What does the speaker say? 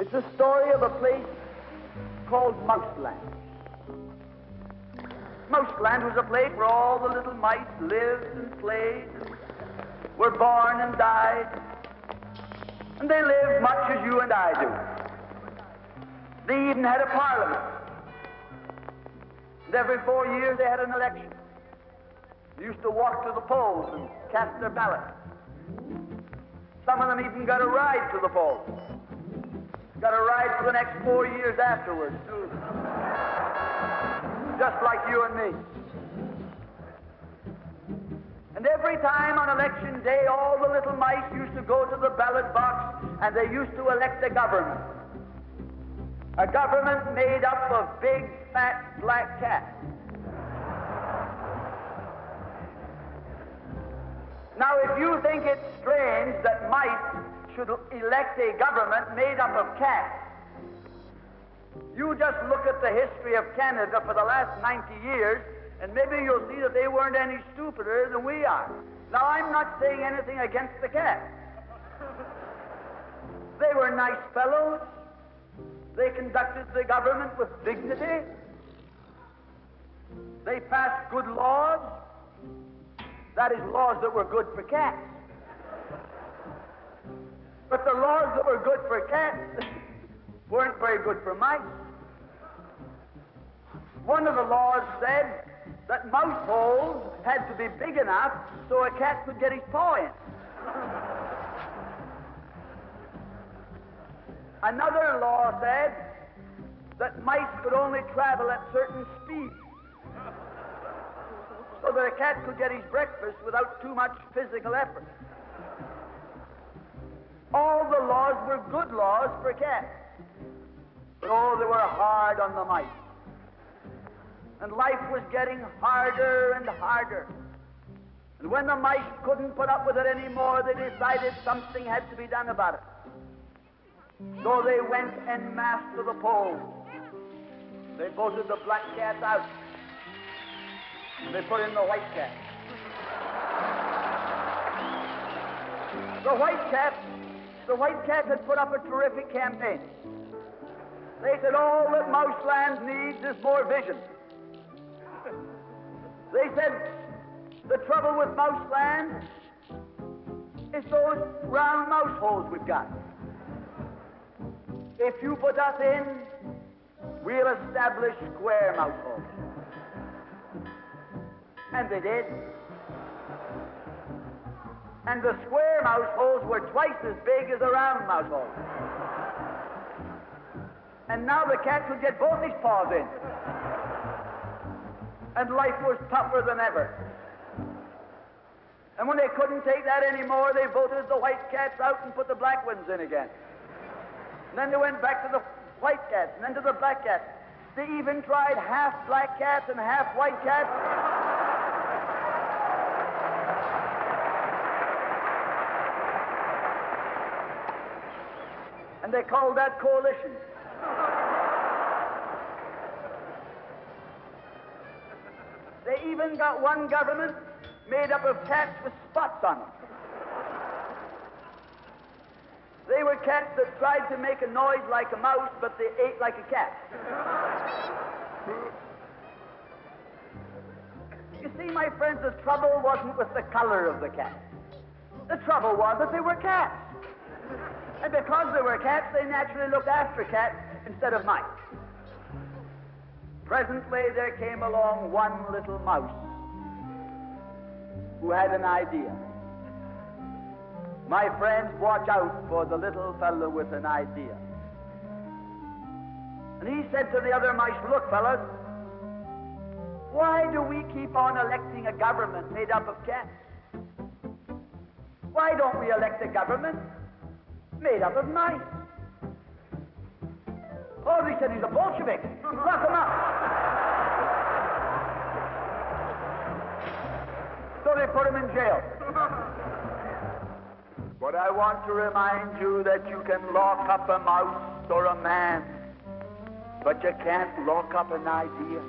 It's a story of a place called Mouseland. Mouseland was a place where all the little mice lived and played, and were born and died, and they lived much as you and I do. They even had a parliament, and every 4 years they had an election. They used to walk to the polls and cast their ballot. Some of them even got a ride to the polls. Got a ride for the next 4 years afterwards, too. Just like you and me. And every time on election day, all the little mice used to go to the ballot box and they used to elect a government. A government made up of big, fat, black cats. Now, if you think it's strange that mice should elect a government made up of cats, you just look at the history of Canada for the last 90 years, and maybe you'll see that they weren't any stupider than we are. Now, I'm not saying anything against the cats. They were nice fellows. They conducted the government with dignity. They passed good laws. That is, laws that were good for cats. But the laws that were good for cats weren't very good for mice. One of the laws said that mouse holes had to be big enough so a cat could get his paw in. Another law said that mice could only travel at certain speeds, so that a cat could get his breakfast without too much physical effort. All the laws were good laws for cats, but oh, they were hard on the mice. And life was getting harder and harder. And when the mice couldn't put up with it anymore, they decided something had to be done about it. So they went en masse to the polls. They voted the black cats out. They put in the white cat. The white cat had put up a terrific campaign. They said all that Mouseland needs is more vision. They said the trouble with Mouseland is those round mouse holes we've got. If you put us in, we'll establish square mouse holes. And they did. And the square mouse holes were twice as big as the round mouse holes. And now the cat could get both his paws in. And life was tougher than ever. And when they couldn't take that anymore, they voted the white cats out and put the black ones in again. And then they went back to the white cats, and then to the black cats. They even tried half black cats and half white cats. And they called that coalition. They even got one government made up of cats with spots on them. They were cats that tried to make a noise like a mouse, but they ate like a cat. You see, my friends, the trouble wasn't with the color of the cat. The trouble was that they were cats. And because they were cats, they naturally looked after cats instead of mice. Presently, there came along one little mouse who had an idea. My friends, watch out for the little fellow with an idea. And he said to the other mice, look, fellas, why do we keep on electing a government made up of cats? Why don't we elect a government made up of mice? Oh, they said he's a Bolshevik. Lock him up. So they put him in jail. But I want to remind you that you can lock up a mouse or a man, but you can't lock up an idea.